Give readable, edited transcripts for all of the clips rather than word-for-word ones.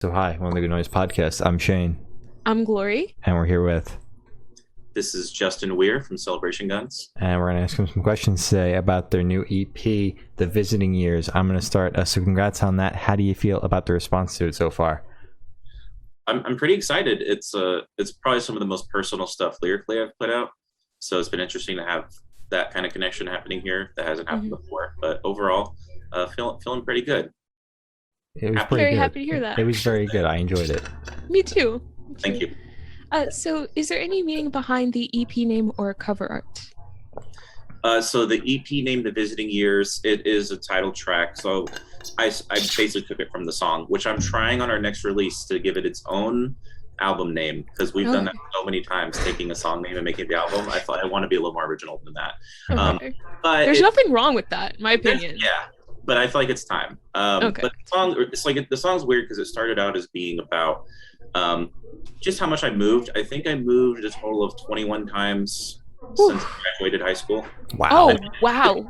So hi, welcome to the Good Noise Podcast. I'm Shane, I'm Glory. and we're here with, This is Justin Weir from Celebration Guns. and we're going to ask them some questions today about their new EP, The Visiting Years. I'm going to start, so congrats on that. How do you feel about the response to it so far? I'm pretty excited. It's probably some of the most personal stuff lyrically I've put out. So it's been interesting to have that kind of connection happening here that hasn't happened before. But overall, feeling pretty good. It was Happy. pretty Very good. happy to hear that. It was very good. I enjoyed it. Me too. Thank you. So, is there any meaning behind the EP name or cover art? So the EP named The Visiting Years, it is a title track. So I basically took it from the song, which I'm trying on our next release to give it its own album name, because we've done that so many times, taking a song name and making the album. I thought I want to be a little more original than that. Okay. But There's nothing wrong with that, in my opinion. Yeah, but I feel like it's time. But the song, it's like the song's weird because it started out as being about just how much I moved. I think I moved a total of 21 times since I graduated high school. Wow. Oh, wow.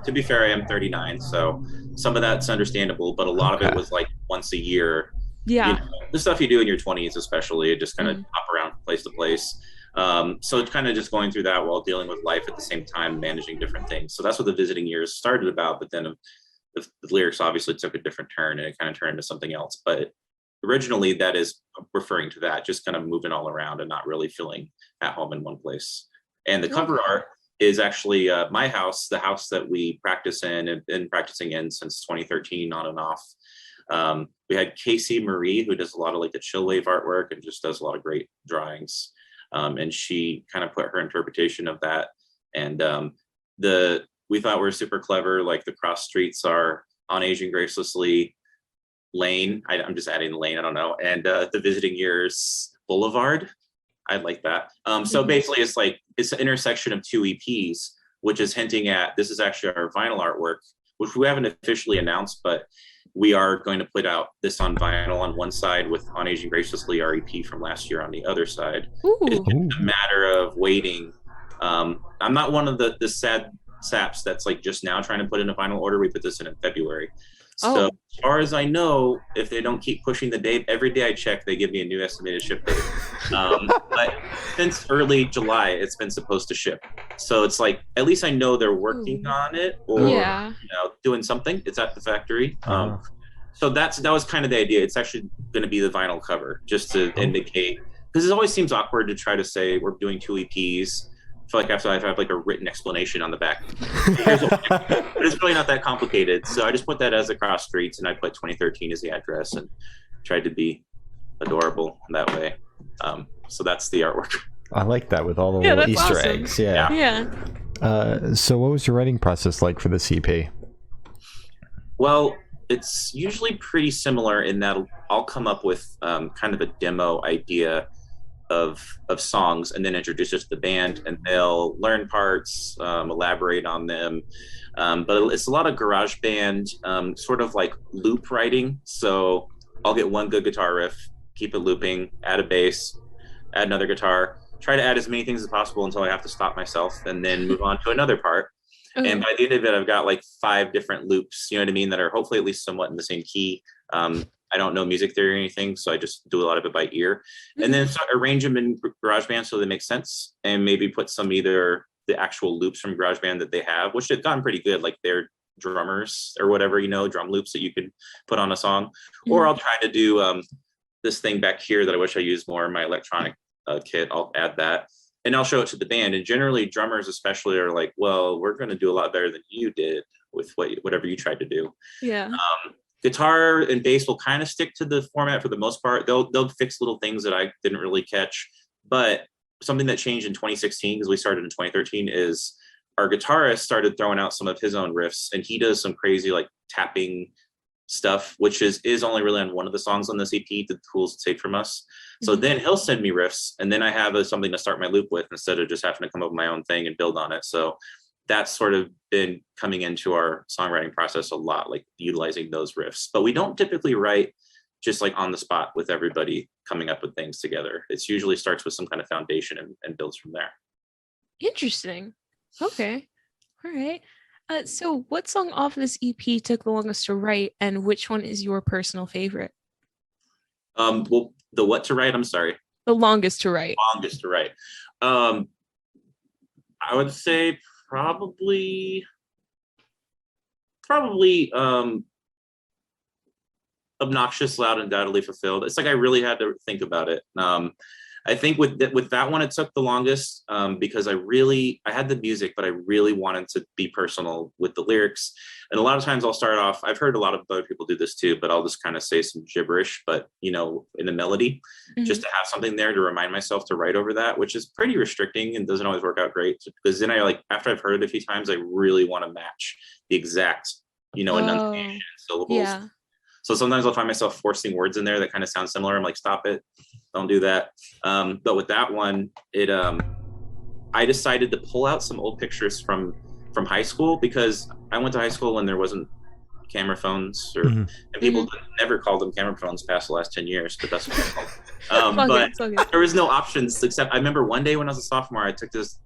To be fair, I am 39, so some of that's understandable, but a lot of it was like once a year. Yeah. You know, the stuff you do in your 20s, especially, just kind of hop around place to place. So it's kind of just going through that while dealing with life at the same time, managing different things. So that's what The Visiting Years started about, but then the lyrics obviously took a different turn and it kind of turned into something else. But originally that is referring to that, just kind of moving all around and not really feeling at home in one place. And the cover art is actually my house, the house that we practice in and been practicing in since 2013 on and off. We had Casey Marie, who does a lot of like the chill wave artwork and just does a lot of great drawings. And she kind of put her interpretation of that. And we thought we were super clever. Like the cross streets are On Aging Gracelessly, Lane. I'm just adding Lane. I don't know. And The Visiting Years Boulevard. I like that. So basically it's an intersection of two EPs, which is hinting at, this is actually our vinyl artwork, which we haven't officially announced, but we are going to put out this on vinyl on one side with On Aging Graciously, our EP from last year, on the other side. It's just a matter of waiting. I'm not one of the sad saps that's like just now trying to put in a vinyl order. We put this in February. So as far as I know, if they don't keep pushing the date, every day I check, they give me a new estimated ship date. But since early July, it's been supposed to ship. So it's like, at least I know they're working on it or doing something. It's at the factory. So that was kind of the idea. It's actually going to be the vinyl cover, just to indicate, because it always seems awkward to try to say we're doing two EPs. I feel like I have like a written explanation on the back. But it's really not that complicated. So I just put that as the cross streets, and I put 2013 as the address and tried to be adorable that way. So that's the artwork. I like that with all the little Easter eggs. Yeah. So what was your writing process like for this EP? Well, it's usually pretty similar in that I'll come up with kind of a demo idea of songs and then introduce it to the band, and they'll learn parts, elaborate on them. But it's a lot of garage band, sort of like loop writing. So I'll get one good guitar riff, keep it looping, add a bass, add another guitar, try to add as many things as possible until I have to stop myself, and then move on to another part. And by the end of it, I've got like 5 different loops, you know what I mean, that are hopefully at least somewhat in the same key. I don't know music theory or anything, so I just do a lot of it by ear. And then start arrange them in GarageBand so they make sense, and maybe put some either the actual loops from GarageBand that they have, which they've gotten pretty good, like their drummers or whatever, drum loops that you could put on a song. Or I'll try to do this thing back here that I wish I used more in my electronic kit. I'll add that. And I'll show it to the band. And generally, drummers especially are like, well, we're going to do a lot better than you did with whatever you tried to do. Yeah. Guitar and bass will kind of stick to the format for the most part. They'll fix little things that I didn't really catch. But something that changed in 2016, because we started in 2013, is our guitarist started throwing out some of his own riffs. And he does some crazy like tapping stuff, which is only really on one of the songs on this EP, the tools to take from us. So then he'll send me riffs, and then I have something to start my loop with instead of just having to come up with my own thing and build on it. So that's sort of been coming into our songwriting process a lot, like utilizing those riffs. But we don't typically write just like on the spot with everybody coming up with things together. It's usually starts with some kind of foundation and builds from there. Interesting. Okay. All right. So what song off this EP took the longest to write, and which one is your personal favorite? Well, the what to write? I'm sorry. The longest to write. Longest to write. Um, I would say probably obnoxious, loud, and undoubtedly fulfilled. It's like I really had to think about it. I think with that one, it took the longest because I had the music, but I really wanted to be personal with the lyrics. And a lot of times I'll start off. I've heard a lot of other people do this too, but I'll just kind of say some gibberish, but in the melody, just to have something there to remind myself to write over that, which is pretty restricting and doesn't always work out great. Because then after I've heard it a few times, I really want to match the exact enunciation and syllables. Yeah. So sometimes I'll find myself forcing words in there that kind of sound similar. I'm like, stop it, don't do that. But with that one, I decided to pull out some old pictures from high school, because I went to high school when there wasn't camera phones, and people never called them camera phones past the last 10 years, but that's what I called them. But there was no options except I remember one day when I was a sophomore, I took this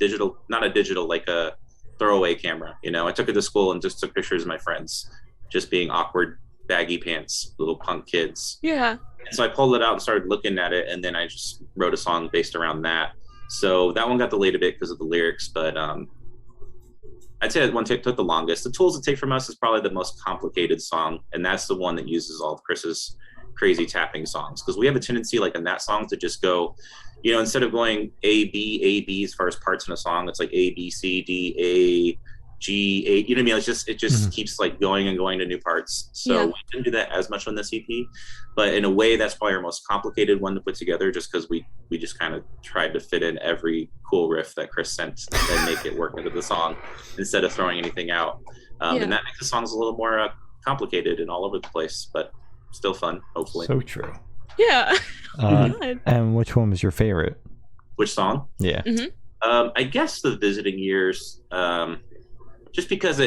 digital, not a digital, like a throwaway camera. I took it to school and just took pictures of my friends just being awkward, baggy pants, little punk kids. Yeah. And so I pulled it out and started looking at it, and then I just wrote a song based around that. So that one got delayed a bit because of the lyrics, but I'd say that one took the longest. The Tools That Take From Us is probably the most complicated song, and that's the one that uses all of Chris's crazy tapping songs, because we have a tendency, like in that song, to just go, instead of going A, B as far as parts in a song, it's like A, B, C, D, A, G, A, you know what I mean? It just keeps like going and going to new parts. So we didn't do that as much on this EP, but in a way, that's probably our most complicated one to put together, just because we just kind of tried to fit in every cool riff that Chris sent and make it work into the song instead of throwing anything out. And that makes the songs a little more complicated and all over the place, but still fun, hopefully. So true. Yeah. And which one was your favorite? Which song? Yeah. I guess The Visiting Years. Just because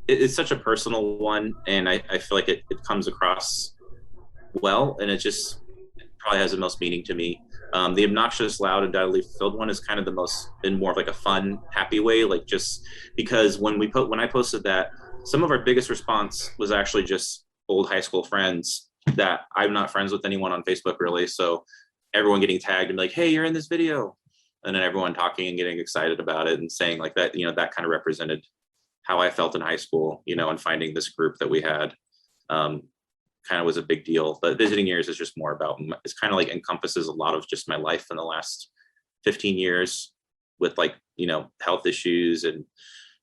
it's such a personal one, and I feel like it comes across well, and it probably has the most meaning to me. The obnoxious, loud, and undoubtedly fulfilled one is kind of the most, in more of like a fun, happy way, like just because when I posted that, some of our biggest response was actually just old high school friends that I'm not friends with anyone on Facebook really, so everyone getting tagged and be like, hey, you're in this video, and then everyone talking and getting excited about it and saying like that, that kind of represented how I felt in high school, and finding this group that we had kind of was a big deal. But Visiting Years is just more about, it's kind of like encompasses a lot of just my life in the last 15 years with like, health issues and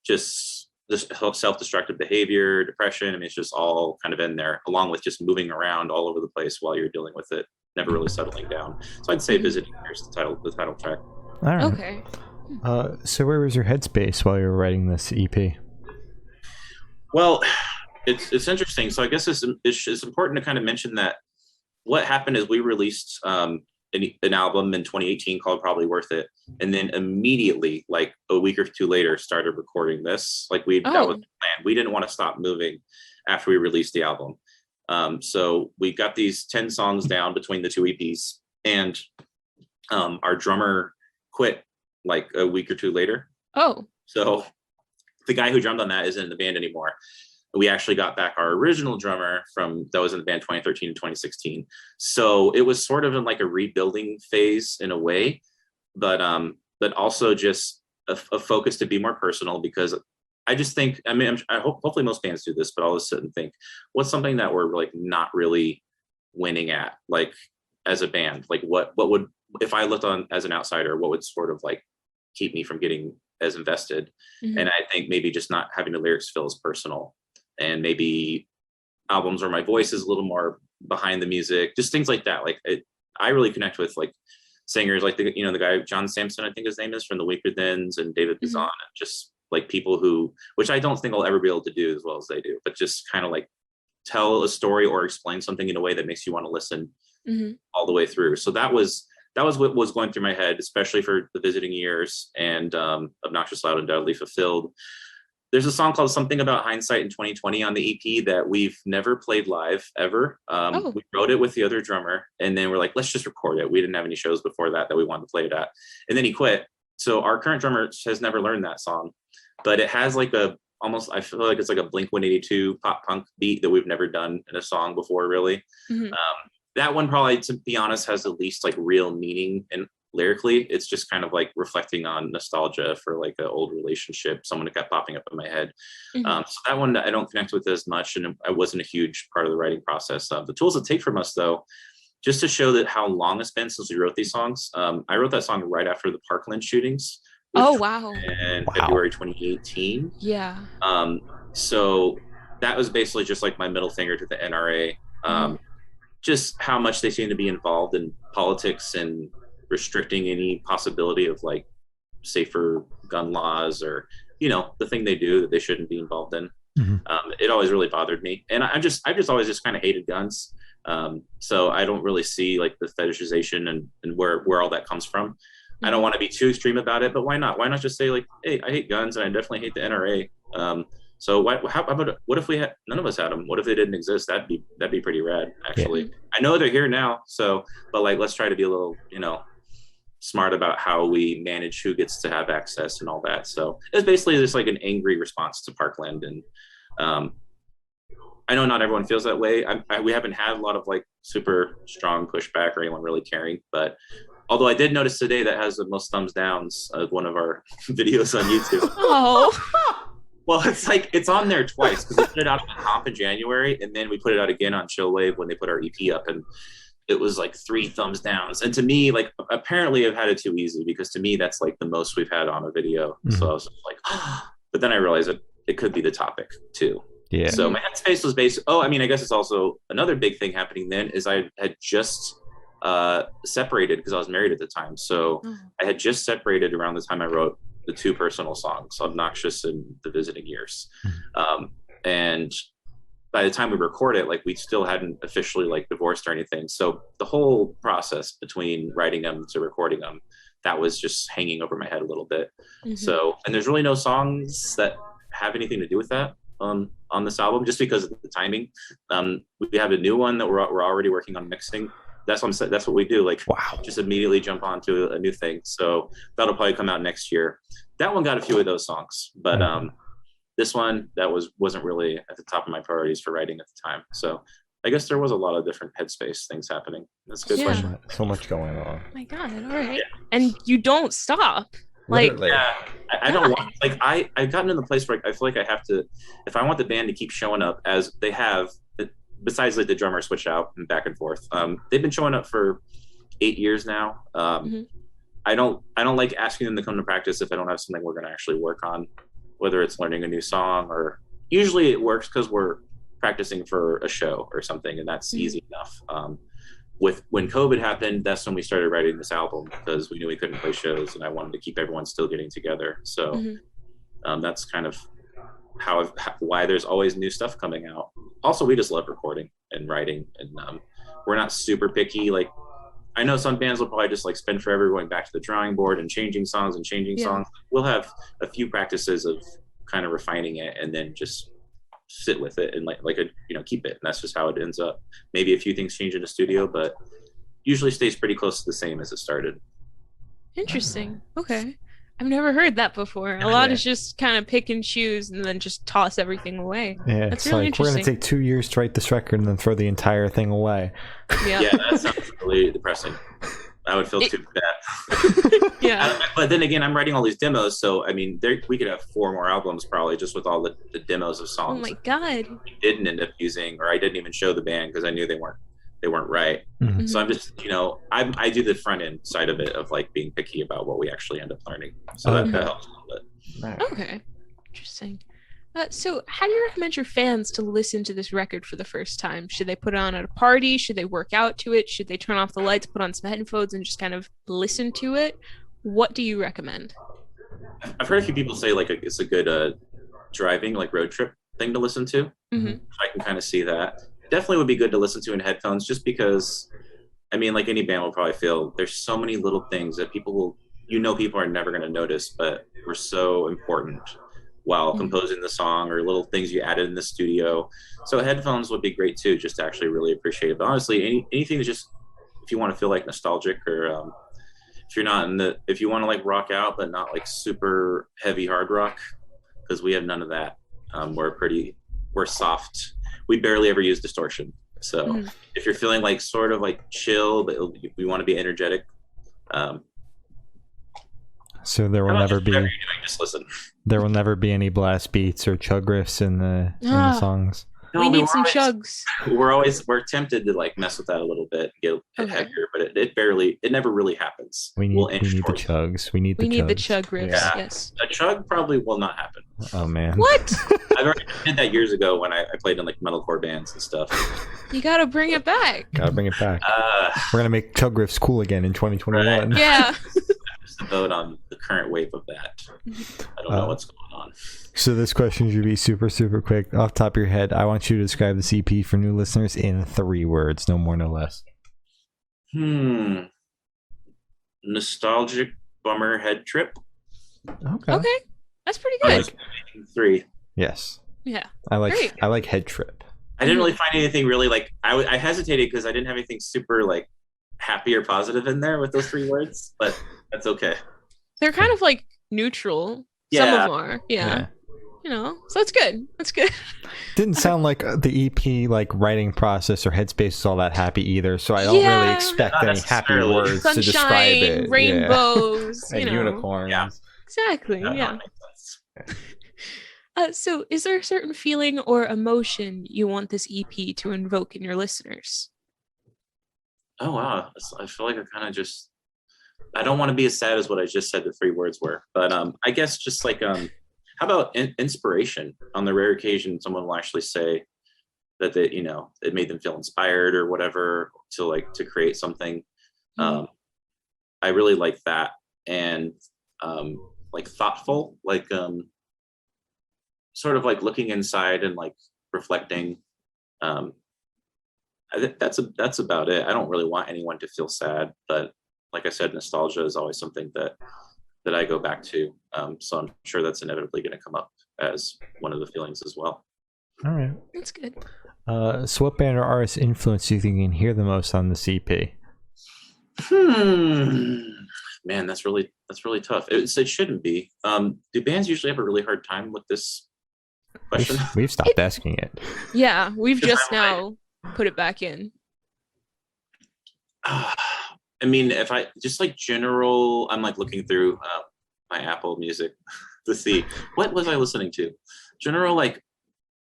just self-destructive behavior, depression. I mean, it's just all kind of in there, along with just moving around all over the place while you're dealing with it, never really settling down. So I'd say Visiting Years, the title track. All right. Okay. So where was your headspace while you were writing this EP? Well, it's interesting. So I guess it's important to kind of mention that what happened is we released an album in 2018 called Probably Worth It, and then immediately, like a week or two later, started recording this. Like that was the plan. We didn't want to stop moving after we released the album. So we got these 10 songs down between the two EPs, and our drummer quit like a week or two later. So the guy who drummed on that isn't in the band anymore. We actually got back our original drummer that was in the band 2013 and 2016. So it was sort of in like a rebuilding phase in a way, but also just a focus to be more personal, because I just think, hopefully most bands do this, but I'll just sit and think, what's something that we're like not really winning at, like as a band, like what would, if I looked on as an outsider, what would sort of like keep me from getting as invested? And I think maybe just not having the lyrics feel as personal, and maybe albums where my voice is a little more behind the music, just things like that. Like I really connect with like singers like the guy John Sampson, I think his name is, from the Weaker Thans, and David Bizan, and just like people who, which I don't think I'll ever be able to do as well as they do, but just kind of like tell a story or explain something in a way that makes you want to listen all the way through. So that was what was going through my head, especially for The Visiting Years and Obnoxious, Loud, and Undoubtedly Fulfilled. There's a song called Something About Hindsight in 2020 on the EP that we've never played live ever. We wrote it with the other drummer, and then we're like, let's just record it. We didn't have any shows before that we wanted to play it at. And then he quit. So our current drummer has never learned that song, but it has like I feel like it's like a Blink-182 pop punk beat that we've never done in a song before, really. that one probably, to be honest, has the least like real meaning, and lyrically it's just kind of like reflecting on nostalgia for like an old relationship, someone that kept popping up in my head. So that one I don't connect with as much, and I wasn't a huge part of the writing process. The tools it take from us, though, just to show that how long it's been since we wrote these songs. I wrote that song right after the Parkland shootings. Oh, wow. In February 2018. Yeah. So that was basically just like my middle finger to the NRA. Just how much they seem to be involved in politics and restricting any possibility of like safer gun laws, or, you know, the thing they do that they shouldn't be involved in. It always really bothered me. And I've just always just kind of hated guns. So I don't really see like the fetishization and where all that comes from. I don't want to be too extreme about it, but why not? Why not just say like, hey, I hate guns and I definitely hate the NRA. So what if we had, none of us had them? What if they didn't exist? That'd be pretty rad, actually. Yeah. I know they're here now, so, but like, let's try to be a little, you know, smart about how we manage who gets to have access and all that. So it's basically just like an angry response to Parkland. And I know not everyone feels that way. We haven't had a lot of like super strong pushback or anyone really caring, but although I did notice today that has the most thumbs downs of one of our videos on YouTube. Oh. Well, it's like, it's on there twice because we put it out on Comp in January, and then we put it out again on Chillwave when they put our EP up, and it was like 3 thumbs downs. And to me, like, apparently I've had it too easy, because to me that's like the most we've had on a video. So I was like, but then I realized that it could be the topic too. Yeah. So my headspace was based. I guess it's also another big thing happening then is I had just separated, because I was married at the time. So I had just separated around the time I wrote the 2 personal songs, Obnoxious and The Visiting Years. And by the time we record it, like, we still hadn't officially like divorced or anything. So the whole process between writing them to recording them, that was just hanging over my head a little bit. So, and there's really no songs that have anything to do with that on this album, just because of the timing. We have a new one that we're already working on mixing. That's what I'm saying. That's what we do. Like, just immediately jump onto a new thing. So that'll probably come out next year. That one got a few of those songs, but this one, that wasn't really at the top of my priorities for writing at the time. So I guess there was a lot of different headspace things happening. That's a good question. So much going on. Oh my God! All right, and you don't stop. Like, I don't want, like, I've gotten in the place where I feel like I have to, if I want the band to keep showing up as they have, besides like the drummer switch out and back and forth, they've been showing up for 8 years now. I don't like asking them to come to practice if I don't have something we're going to actually work on, whether it's learning a new song, or usually it works because we're practicing for a show or something, and that's easy enough. When COVID happened, that's when we started writing this album, because we knew we couldn't play shows, and I wanted to keep everyone still getting together. So that's kind of why there's always new stuff coming out. Also, we just love recording and writing, and we're not super picky. Like, I know some bands will probably just like spend forever going back to the drawing board and changing songs. We'll have a few practices of kind of refining it, and then just sit with it and keep it. And that's just how it ends up. Maybe a few things change in the studio, but usually stays pretty close to the same as it started. Interesting. Okay. I've never heard that before. A lot is just kind of pick and choose and then just toss everything away. Yeah, that's it's really like, interesting. we're going to take 2 years to write this record and then throw the entire thing away. Yeah, that sounds really depressing. I would feel too bad. But then again, I'm writing all these demos, so I mean, we could have 4 more albums probably just with all the demos of songs. Oh my God! We didn't end up using, or I didn't even show the band because I knew they weren't right. So I'm just, I do the front end side of it, of like being picky about what we actually end up learning. So that helps a little bit. Right. Okay, interesting. So how do you recommend your fans to listen to this record for the first time? Should they put it on at a party? Should they work out to it? Should they turn off the lights, put on some headphones, and just kind of listen to it? What do you recommend? I've heard a few people say like it's a good driving, like, road trip thing to listen to. I can kind of see that. Definitely would be good to listen to in headphones, just because, I mean, like any band will probably feel, there's so many little things that people are never going to notice, but were so important while composing the song, or little things you added in the studio. So headphones would be great too, just to actually really appreciate it. But honestly, anything that's just, if you want to feel like nostalgic, or if you want to like rock out, but not like super heavy hard rock, because we have none of that. We're soft. We barely ever use distortion. So if you're feeling like sort of like chill, but we want to be energetic. So there will never be. Whatever you're doing, just listen. There will never be any blast beats or chug riffs in the songs. No, we need some chugs. We're tempted to like mess with that a little bit, get heavier, but it never really happens. We need the chugs. We need the chug riffs. Yeah. Yes, a chug probably will not happen. Oh man, what? I've already did that years ago when I played in like metalcore bands and stuff. You gotta bring it back. We're gonna make chug riffs cool again in 2021. Right. Yeah. Just to vote on the current wave of that. I don't know what's going on. So this question should be super, super quick. Off the top of your head, I want you to describe the CP for new listeners in 3 words, no more, no less. Nostalgic bummer head trip. Okay. That's pretty good. 3. Yes. Yeah. I like head trip. I didn't really find anything really like I hesitated because I didn't have anything super like happy or positive in there with those 3 words, but that's okay. They're kind of like neutral. Yeah. Some of them are. Yeah. You know, so it's good. That's good. Didn't sound like the EP like writing process or headspace is all that happy either, so I don't really expect any happy words to describe it. Rainbows, and unicorns. Yeah. Exactly. Yeah. So is there a certain feeling or emotion you want this EP to invoke in your listeners? Oh wow. I feel like I don't want to be as sad as what I just said the 3 words were, but I guess just like how about inspiration? On the rare occasion someone will actually say that they, it made them feel inspired or whatever to create something. I really like that. And like thoughtful, like sort of like looking inside and like reflecting. I think that's about it. I don't really want anyone to feel sad, but like I said, nostalgia is always something that I go back to. So I'm sure that's inevitably going to come up as one of the feelings as well. All right. That's good. So what band or artist influence do you think you can hear the most on the CP? Man, that's really tough. It shouldn't be. Do bands usually have a really hard time with this question? We've stopped asking it. Yeah, we've just now put it back in. I mean, if I just like general, I'm like looking through my Apple Music to see what was I listening to. General like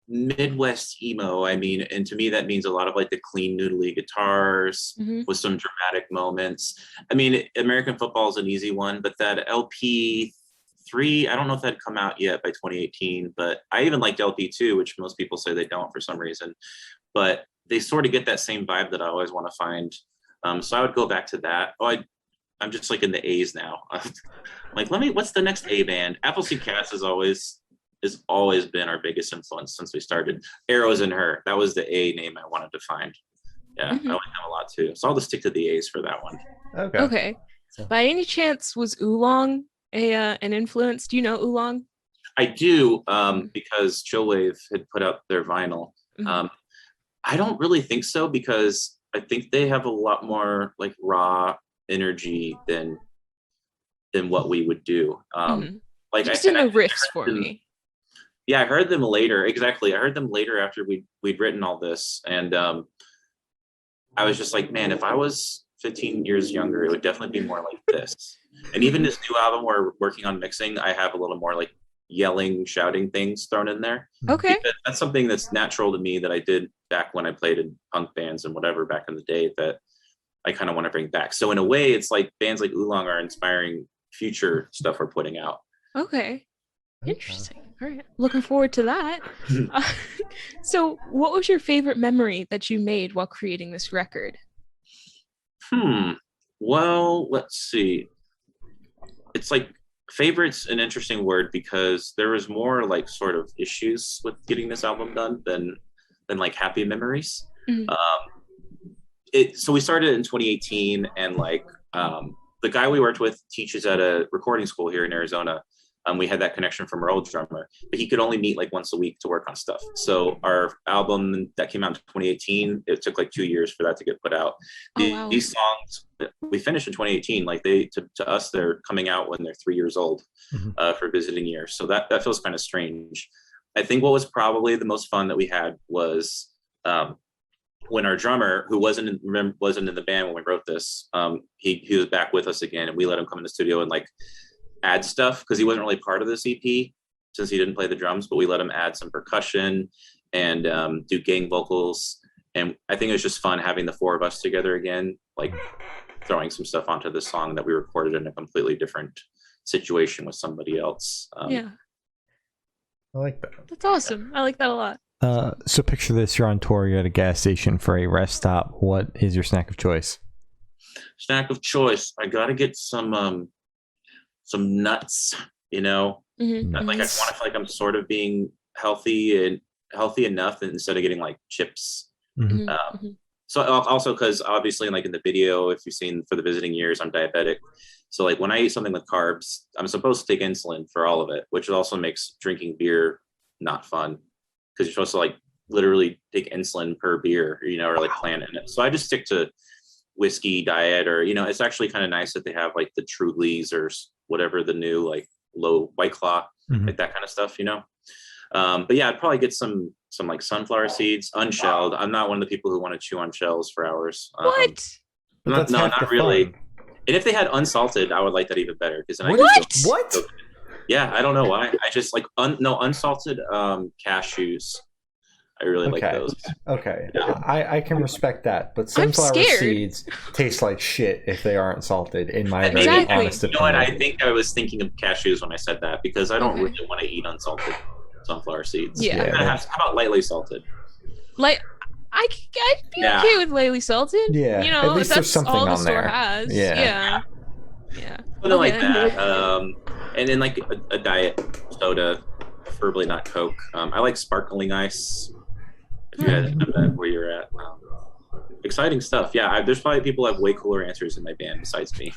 Midwest emo. I mean, and to me that means a lot of like the clean noodly guitars with some dramatic moments. I mean, American Football is an easy one, but that LP3, I don't know if that had come out yet by 2018, but I even liked LP2, which most people say they don't for some reason, but they sort of get that same vibe that I always want to find. So I would go back to that. I'm just like in the A's now. Like, what's the next A band? Appleseed Cats has always been our biggest influence since we started. Arrows in Her, that was the A name I wanted to find. Yeah, I like them a lot too. So I'll just stick to the A's for that one. Okay. By any chance, was Oolong an influence? Do you know Oolong? I do, because Chillwave had put out their vinyl. I don't really think so, because I think they have a lot more like raw energy than what we would do. Like just in the riffs for me. Yeah, I heard them later. Exactly, I heard them later after we'd written all this, and I was just like, man, if I was 15 years younger, it would definitely be more like this. And even this new album we're working on mixing, I have a little more like yelling, shouting things thrown in there. Okay. Because that's something that's natural to me that I did back when I played in punk bands and whatever back in the day that I kind of want to bring back. So in a way, it's like bands like Oolong are inspiring future stuff we're putting out. Okay. Interesting. All right. Looking forward to that. So what was your favorite memory that you made while creating this record? Well, let's see. It's like favorite's an interesting word, because there was more like sort of issues with getting this album done than like happy memories. So we started in 2018, and like the guy we worked with teaches at a recording school here in Arizona. We had that connection from our old drummer, but he could only meet like once a week to work on stuff. So our album that came out in 2018, it took like 2 years for that to get put out. These songs we finished in 2018, like to us, they're coming out when they're 3 years old for visiting year. So that feels kind of strange. I think what was probably the most fun that we had was when our drummer, who wasn't in the band when we wrote this, he was back with us again, and we let him come in the studio and like add stuff because he wasn't really part of this EP since he didn't play the drums, but we let him add some percussion and do gang vocals. And I think it was just fun having the four of us together again, like throwing some stuff onto this song that we recorded in a completely different situation with somebody else. Yeah. I like that. That's awesome. I like that a lot. So picture this, you're on tour, you're at a gas station for a rest stop. What is your snack of choice? Snack of choice. I gotta get some nuts, you know. Mm-hmm. Like I want to feel like I'm sort of being healthy enough instead of getting like chips. So also because obviously like in the video, if you've seen for the visiting years, I'm diabetic. So like when I eat something with carbs, I'm supposed to take insulin for all of it, which also makes drinking beer not fun because you're supposed to like literally take insulin per beer, you know, or like plan in it. So I just stick to whiskey diet, or, you know, it's actually kind of nice that they have like the Trulies or whatever the new like low White Claw, like that kind of stuff, you know. But yeah, I'd probably get some like sunflower seeds, unshelled. I'm not one of the people who want to chew on shells for hours. What? Not really. Fun. And if they had unsalted, I would like that even better because then What? Yeah, I don't know why. I just like unsalted cashews. I really like those. Okay, yeah. I can respect that, but sunflower seeds taste like shit if they aren't salted. In my very honest opinion. You know what? I think I was thinking of cashews when I said that because I don't really want to eat unsalted sunflower seeds. Yeah. How about lightly salted? Like I'd be okay with lightly salted. Yeah. You know, at least that's there's something all the on store there. has. Yeah. Something like that. And then like a diet soda, preferably not Coke. I like sparkling ice. If you guys have that where you're at. Exciting stuff. Yeah, there's probably people who have way cooler answers in my band besides me.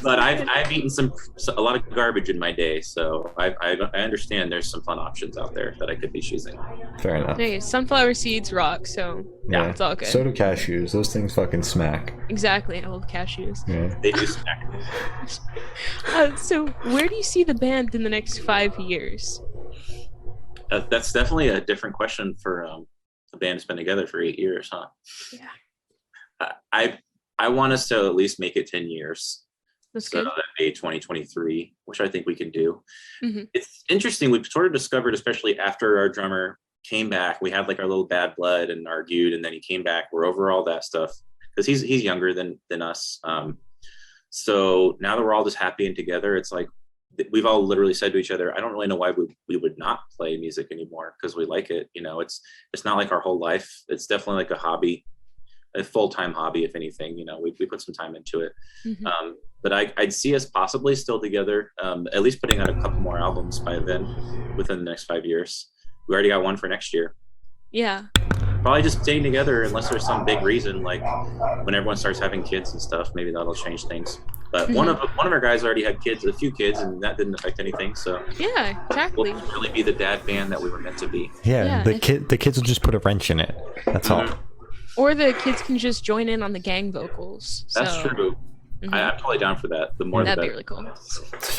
But I've eaten a lot of garbage in my day, so I understand there's some fun options out there that I could be choosing. Fair enough. Hey, sunflower seeds rock, so yeah, it's all good. So do cashews. Those things fucking smack. Exactly, I love cashews. Yeah. They do smack. So where do you see the band in the next 5 years? That's definitely a different question for a band that's been together for 8 years, huh? Yeah. I want us to at least make it 10 years. That's so good. that'd be 2023, which I think we can do. It's interesting. We've sort of discovered, especially after our drummer came back, we had like our little bad blood and argued, and then he came back. We're over all that stuff because he's younger than us. So now that we're all just happy and together, it's like we've all literally said to each other, I don't really know why we would not play music anymore because we like it. You know, it's not like our whole life. It's definitely like a hobby, a full-time hobby, if anything. You know, we put some time into it. But I'd see us possibly still together, at least putting out a couple more albums by then within the next 5 years. We already got one for next year. Yeah. Probably just staying together unless there's some big reason, like when everyone starts having kids and stuff, maybe that'll change things. But one of our guys already had a few kids, and that didn't affect anything. So yeah, exactly. We'll really be the dad band that we were meant to be. Yeah, the kids will just put a wrench in it. That's all. Or the kids can just join in on the gang vocals. That's true. I'm totally down for that. The more the better. That'd be really cool.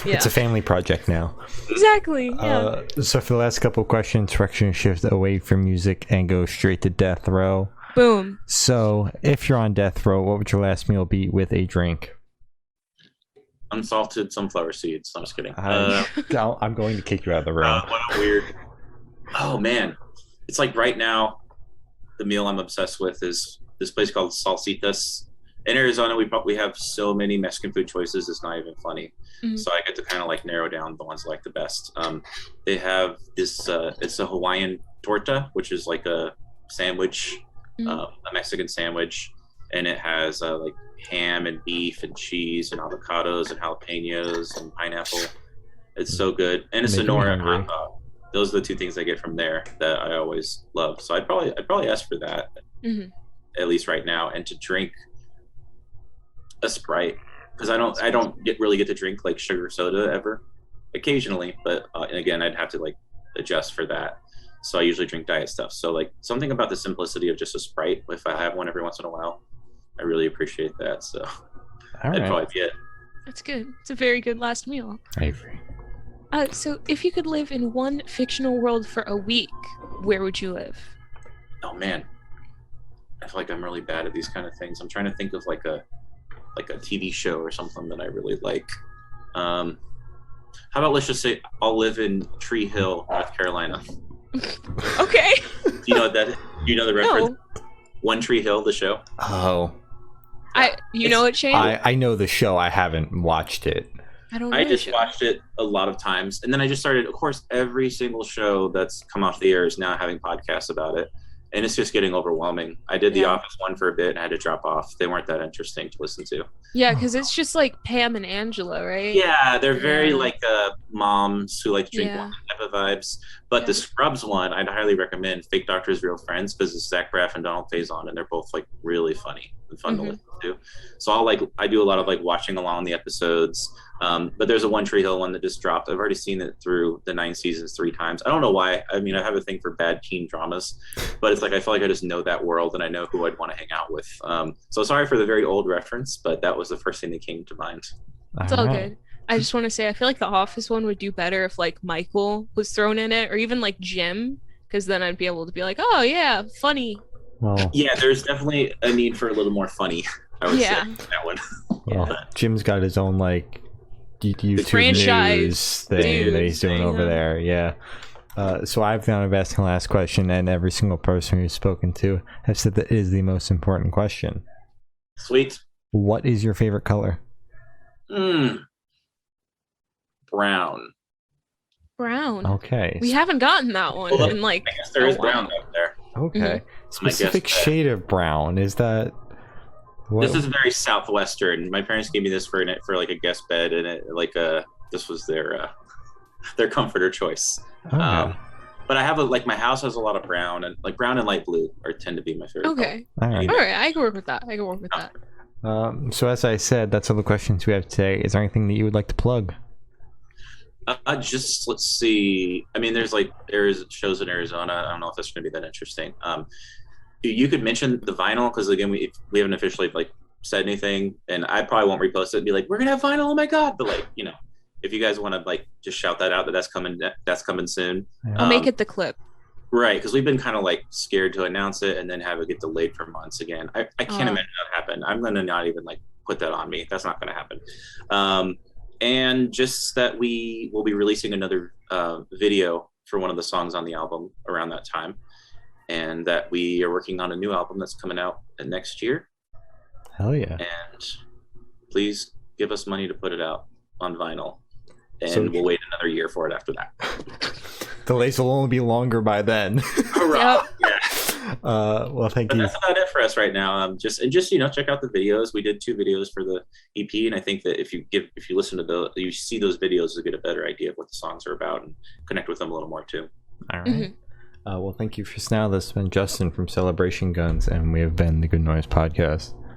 It's a family project now. Exactly. Yeah. So for the last couple of questions, direction shift away from music and go straight to death row. Boom. So if you're on death row, what would your last meal be with a drink? Unsalted sunflower seeds. I'm just kidding. I'm going to kick you out of the room. What a weird. Oh man, it's like right now, the meal I'm obsessed with is this place called Salsitas. In Arizona, we have so many Mexican food choices. It's not even funny. So I get to kind of like narrow down the ones I like the best. They have this. It's a Hawaiian Torta, which is like a sandwich, a Mexican sandwich, and it has like ham and beef and cheese and avocados and jalapenos and pineapple. It's so good, and it's Sonora and hot dog. Those are the two things I get from there that I always love. So I'd probably ask for that, at least right now, and to drink a Sprite, because I don't really get to drink like sugar soda ever. Occasionally, but and again, I'd have to like adjust for that. So I usually drink diet stuff. So like something about the simplicity of just a Sprite, if I have one every once in a while, I really appreciate that. So that'd probably be it. That's good. It's a very good last meal. I agree. So if you could live in one fictional world for a week, where would you live? oh man, I feel like I'm really bad at these kind of things. I'm trying to think of like a TV show or something that I really like. How about let's just say I'll live in Tree Hill, North Carolina. Okay. Do you know what that? Do you know the reference? No. One Tree Hill, the show. Oh, You know it, Shane? I know the show. I haven't watched it. I don't know. I just watched it a lot of times, and then I just started. Of course, every single show that's come off the air is now having podcasts about it, and it's just getting overwhelming. I did The Office one for a bit and I had to drop off. They weren't that interesting to listen to. Yeah, because it's just like Pam and Angela, right? Yeah, they're very like moms who like to drink wine type of vibes. But the Scrubs one, I'd highly recommend Fake Doctors, Real Friends, because it's Zach Braff and Donald Faison, and they're both like really funny and fun to listen to. So I do a lot of like watching along the episodes. But there's a One Tree Hill one that just dropped. I've already seen it through the 9 seasons 3 times. I don't know why. I mean, I have a thing for bad teen dramas, but it's like I feel like I just know that world and I know who I'd want to hang out with. So sorry for the very old reference, but that was the first thing that came to mind. It's all good. I just want to say I feel like the Office one would do better if like Michael was thrown in it, or even like Jim, because then I'd be able to be like, oh yeah, funny. Well, yeah, there's definitely a need for a little more funny, I would say, that one. Yeah, Jim's got his own like YouTube franchise news thing that he's doing over there. Yeah. So I've found of asking the last question, and every single person who's spoken to has said that it is the most important question. Sweet. What is your favorite color? Brown. Okay. We haven't gotten that one in like. I guess there is brown out there. Okay. Specific shade of brown, is that? What? This is very southwestern. My parents gave me this for like a guest bed, and it this was their comforter choice. Okay. But I have my house has a lot of brown, and like brown and light blue tend to be my favorite. Okay. All right. I can work with that. So as I said, that's all the questions we have today. Is there anything that you would like to plug? Just let's see. I mean, there's shows in Arizona. I don't know if that's going to be that interesting. You could mention the vinyl, because again, we haven't officially said anything, and I probably won't repost it and be like, we're gonna have vinyl, oh my god. But if you guys want to just shout that out, that's coming soon. I'll make it the clip. Right, because we've been kind of scared to announce it and then have it get delayed for months again. I can't imagine that happen. I'm gonna not even put that on me. That's not gonna happen. And just that we will be releasing another video for one of the songs on the album around that time, and that we are working on a new album that's coming out next year. Hell yeah. And please give us money to put it out on vinyl, and we'll wait another year for it after that. Delays will only be longer by then. Hurrah! Yeah. Well, thank you. That's about it for us right now. Just check out the videos. We did 2 videos for the EP, and I think that if you listen to you see those videos, you'll get a better idea of what the songs are about and connect with them a little more too. All right. Well, thank you for now. This has been Justin from Celebration Guns, and we have been the Good Noise Podcast.